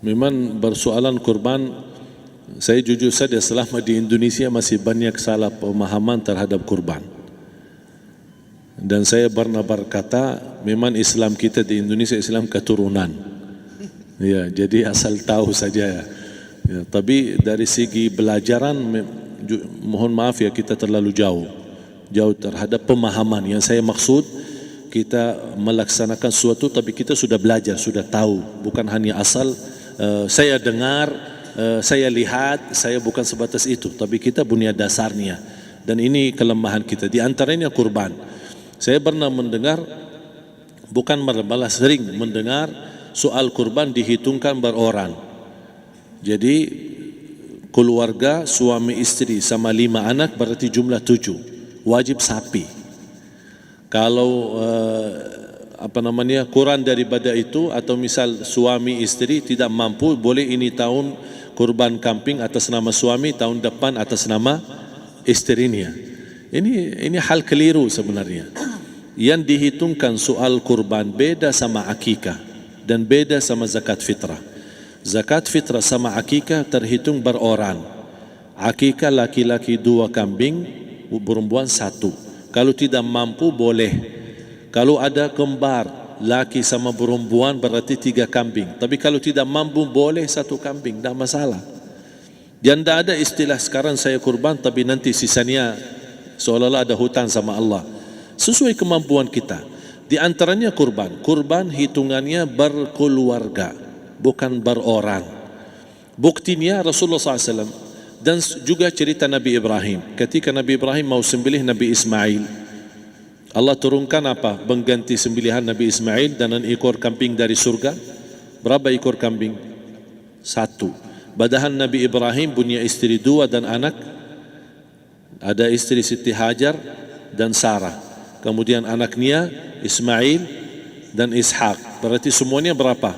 Memang bersoalan kurban, saya jujur saja selama di Indonesia masih banyak salah pemahaman terhadap kurban. Dan saya pernah berkata, memang Islam kita di Indonesia Islam keturunan. Ya, jadi asal tahu saja. Ya, tapi dari segi belajaran, mohon maaf ya kita terlalu jauh terhadap pemahaman. Yang saya maksud, kita melaksanakan sesuatu tapi kita sudah belajar, sudah tahu, bukan hanya asal saya dengar, saya lihat, saya bukan sebatas itu, tapi kita punya dasarnya. Dan ini kelemahan kita, di antaranya kurban. Saya pernah mendengar, bukan malah sering mendengar soal kurban dihitungkan beroran. Jadi keluarga suami istri sama 5 anak berarti jumlah 7, wajib sapi. Kalau kurang daripada itu, atau misal suami istri tidak mampu, boleh ini tahun kurban kambing atas nama suami, tahun depan atas nama istrinya. Ini hal keliru sebenarnya. Yang dihitungkan soal kurban beda sama akikah dan beda sama zakat fitrah. Zakat fitrah sama akikah terhitung beroran. Akikah laki-laki 2 kambing, perempuan 1. Kalau tidak mampu boleh. Kalau ada kembar laki sama perempuan berarti 3 kambing. Tapi kalau tidak mampu boleh 1 kambing, tidak masalah. Dan tidak ada istilah sekarang saya kurban tapi nanti sisanya seolah-olah ada hutang sama Allah. Sesuai kemampuan kita. Di antaranya kurban. Kurban hitungannya berkeluarga, bukan beroran. Buktinya Rasulullah SAW dan juga cerita Nabi Ibrahim. Ketika Nabi Ibrahim mau sembelih Nabi Ismail, Allah turunkan apa? Mengganti sembelihan Nabi Ismail dengan ekor kambing dari surga. Berapa ekor kambing? 1. Padahal Nabi Ibrahim punya istri 2 dan anak. Ada istri Siti Hajar dan Sarah. Kemudian anaknya Ismail dan Ishak. Berarti semuanya berapa?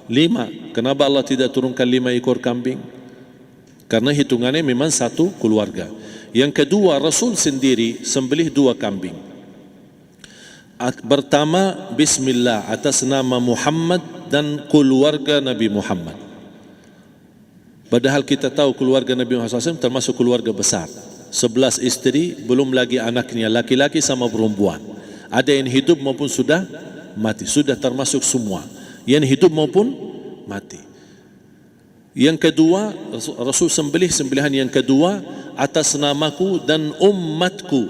5. Kenapa Allah tidak turunkan 5 ekor kambing? Karena hitungannya memang 1 keluarga. Yang kedua, Rasul sendiri sembelih 2 kambing. Pertama, Bismillah atas nama Muhammad dan keluarga Nabi Muhammad. Padahal kita tahu keluarga Nabi Muhammad SAW termasuk keluarga besar. 11 istri, belum lagi anaknya, laki-laki sama perempuan. Ada yang hidup maupun sudah mati, sudah termasuk semua. Yang hidup maupun mati. Yang kedua, Rasul sembelih sembelihan yang kedua atas namaku dan umatku.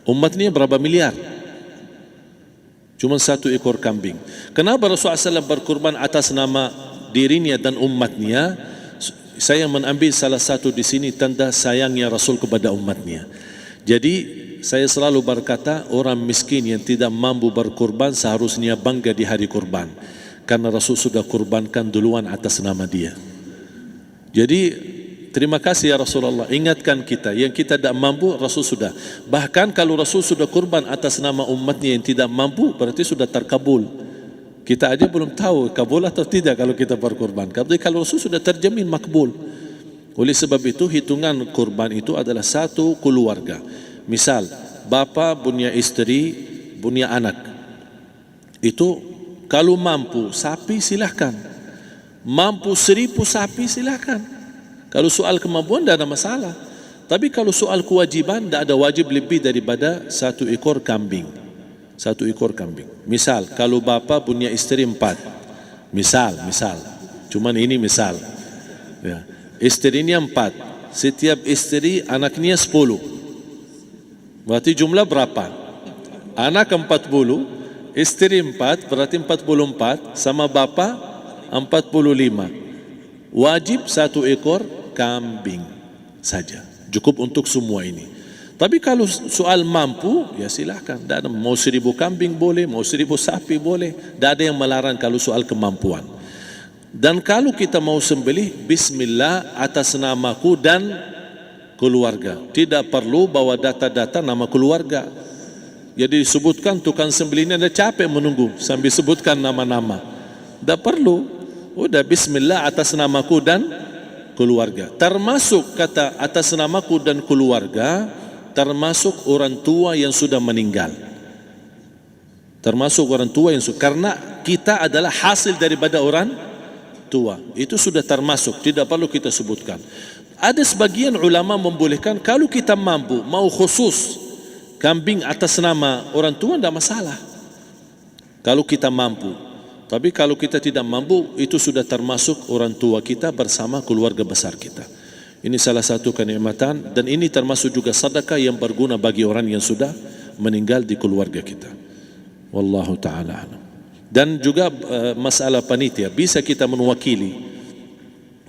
Umatnya berapa miliar? Cuma 1 ekor kambing. Kenapa Rasulullah SAW berkurban atas nama dirinya dan umatnya? Saya mengambil salah satu di sini tanda sayangnya Rasul kepada umatnya. Jadi saya selalu berkata, orang miskin yang tidak mampu berkurban seharusnya bangga di hari kurban, karena Rasul sudah kurbankan duluan atas nama dia. Jadi terima kasih ya Rasulullah, ingatkan kita. Yang kita tidak mampu, Rasul sudah. Bahkan kalau Rasul sudah kurban atas nama umatnya yang tidak mampu, berarti sudah terkabul. Kita aja belum tahu kabul atau tidak kalau kita berkurban. Tapi kalau Rasul sudah terjamin makbul. Oleh sebab itu hitungan kurban itu adalah 1 keluarga. Misal, bapa punya istri, punya anak. Itu kalau mampu sapi silahkan. Mampu 1000 sapi silahkan. Kalau soal kemampuan tidak ada masalah. Tapi kalau soal kewajiban, tidak ada wajib lebih daripada 1 ekor kambing. 1 ekor kambing. Misal, kalau bapa punya istri 4. Misal. Cuman ini misal. Ya. Istrinya 4. Setiap istri anaknya 10. Berarti jumlah berapa? Anak 40, istri 4, berarti 44, sama bapa 45. Wajib 1 ekor kambing saja, cukup untuk semua ini. Tapi kalau soal mampu, ya silahkan. Mau 1000 kambing boleh, mau 1000 sapi boleh. Tidak ada yang melarang kalau soal kemampuan. Dan kalau kita mau sembelih, Bismillah atas namaku dan keluarga. Tidak perlu bawa data-data nama keluarga. Jadi disebutkan tukang sembelihnya ada capek menunggu sambil sebutkan nama-nama. Tidak perlu. Udah Bismillah atas namaku dan keluarga. Termasuk kata atas namaku dan keluarga, termasuk orang tua yang sudah meninggal. Termasuk orang tua yang sudah, karena kita adalah hasil daripada orang tua. Itu sudah termasuk, tidak perlu kita sebutkan. Ada sebagian ulama membolehkan kalau kita mampu, mau khusus kambing atas nama orang tua, tidak masalah. Kalau kita mampu. Tapi kalau kita tidak mampu, itu sudah termasuk orang tua kita bersama keluarga besar kita. Ini salah satu kenikmatan, dan ini termasuk juga sedekah yang berguna bagi orang yang sudah meninggal di keluarga kita. Wallahu ta'ala alam. Dan juga masalah panitia, bisa kita mewakili.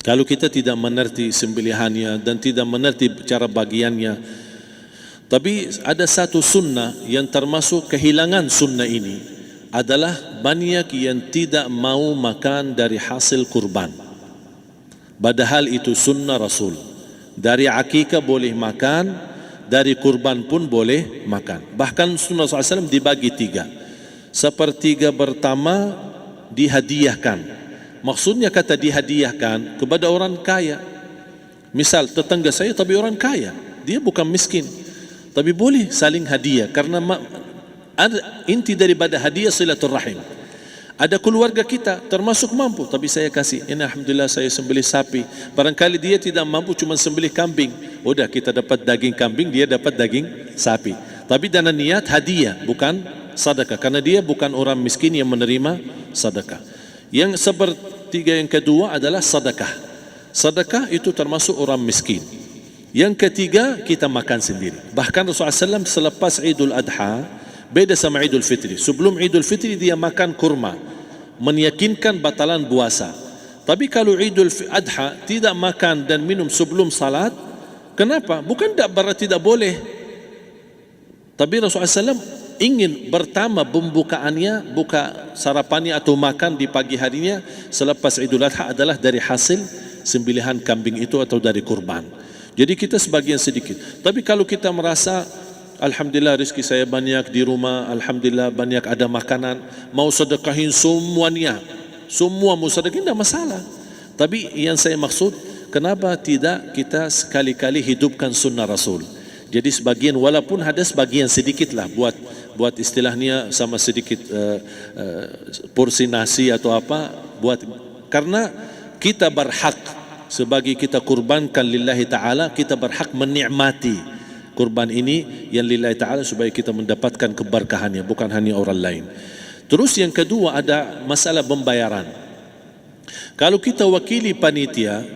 Kalau kita tidak mengerti sembelihannya dan tidak mengerti cara bagiannya. Tapi ada satu sunnah yang termasuk kehilangan sunnah ini, adalah banyak yang tidak mau makan dari hasil kurban. Padahal itu sunnah Rasul. Dari akikah boleh makan, dari kurban pun boleh makan. Bahkan sunnah SAW dibagi 3. Sepertiga pertama dihadiahkan. Maksudnya kata dihadiahkan kepada orang kaya. Misal tetangga saya tapi orang kaya, dia bukan miskin, tapi boleh saling hadiah. Karena inti daripada hadiah silaturrahim. Ada keluarga kita termasuk mampu, tapi saya kasih, ini alhamdulillah saya sembelih sapi. Barangkali dia tidak mampu, cuma sembelih kambing. Udah, kita dapat daging kambing, dia dapat daging sapi. Tapi dengan niat hadiah, bukan sedekah. Karena dia bukan orang miskin yang menerima sedekah. Yang sepertiga yang kedua adalah sedekah. Sedekah itu termasuk orang miskin. Yang ketiga, kita makan sendiri. Bahkan Rasulullah SAW selepas Idul Adha, beda sama Idul Fitri. Sebelum Idul Fitri dia makan kurma, meyakinkan batalan puasa. Tapi kalau Idul Adha tidak makan dan minum sebelum salat, kenapa? Bukan tidak berarti tidak boleh. Tapi Rasulullah SAW ingin pertama pembukaannya, buka sarapannya atau makan di pagi harinya selepas Idul Adha adalah dari hasil sembelihan kambing itu atau dari kurban. Jadi kita sebagian sedikit. Tapi kalau kita merasa alhamdulillah rezeki saya banyak di rumah, alhamdulillah banyak ada makanan, mau sedekahin semuanya, semua mau sedekahin, tidak masalah. Tapi yang saya maksud, kenapa tidak kita sekali-kali hidupkan sunnah Rasul? Jadi sebagian, walaupun ada sebagian sedikit lah, buat istilahnya sama sedikit porsi nasi atau apa, buat, karena kita berhak sebagai kita kurbankan lillahi ta'ala, kita berhak menikmati kurban ini yang lillahi ta'ala supaya kita mendapatkan keberkahannya, bukan hanya orang lain. Terus yang kedua ada masalah pembayaran. Kalau kita wakili panitia,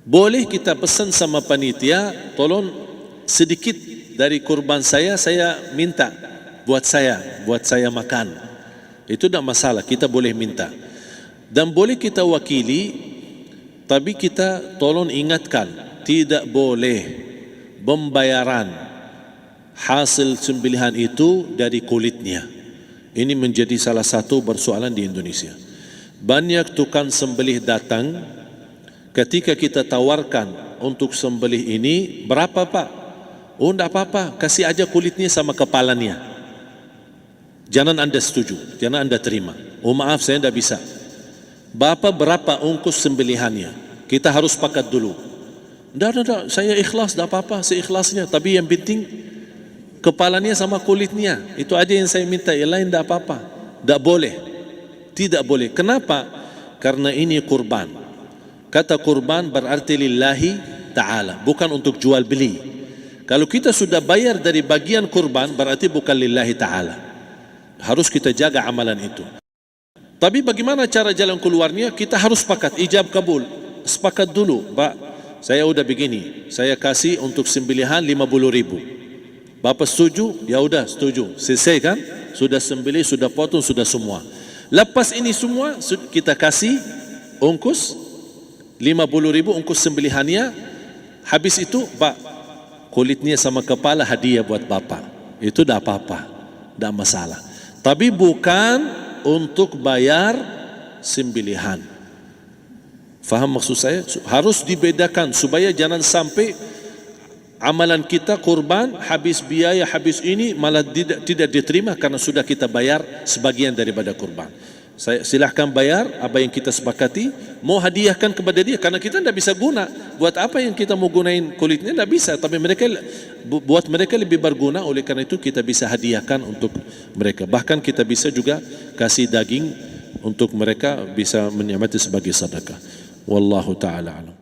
boleh kita pesan sama panitia, tolong sedikit dari kurban saya minta buat saya makan. Itu tidak masalah, kita boleh minta. Dan boleh kita wakili, tapi kita tolong ingatkan, tidak boleh pembayaran hasil sembelihan itu dari kulitnya. Ini menjadi salah satu persoalan di Indonesia. Banyak tukang sembelih datang, ketika kita tawarkan untuk sembelih ini, berapa Pak? Oh tidak apa-apa, kasih aja kulitnya sama kepalanya. Jangan anda setuju, jangan anda terima. Oh maaf saya tidak bisa. Bapak berapa ongkos sembelihannya? Kita harus sepakat dulu. Tidak, saya ikhlas, tidak apa-apa, seikhlasnya. Tapi yang penting kepalanya sama kulitnya. Itu aja yang saya minta, yang lain tidak apa-apa. Tidak boleh. Tidak boleh. Kenapa? Karena ini kurban. Kata kurban berarti lillahi ta'ala, bukan untuk jual beli. Kalau kita sudah bayar dari bagian kurban, berarti bukan lillahi ta'ala. Harus kita jaga amalan itu. Tapi bagaimana cara jalan keluarnya? Kita harus sepakat, ijab kabul. Sepakat dulu, Pak, saya udah begini, saya kasih untuk sembelihan 50.000. Bapak setuju? Ya udah setuju. Selesai kan? Sudah sembelih, sudah potong, sudah semua. Lepas ini semua, kita kasih ongkos 50.000 ongkos sembelihannya. Habis itu, Pak, kulitnya sama kepala hadiah buat Bapak. Itu tidak apa-apa, tidak masalah. Tapi bukan untuk bayar sembelihan. Faham maksud saya? Harus dibedakan supaya jangan sampai amalan kita kurban habis biaya, habis ini malah tidak diterima karena sudah kita bayar sebagian daripada kurban. Saya silahkan bayar apa yang kita sepakati, mau hadiahkan kepada dia karena kita tidak bisa guna. Buat apa yang kita mau gunain kulitnya, tidak bisa. Tapi mereka, buat mereka lebih berguna, oleh karena itu kita bisa hadiahkan untuk mereka. Bahkan kita bisa juga kasih daging untuk mereka bisa menikmati sebagai sedekah. Wallahu taala alam.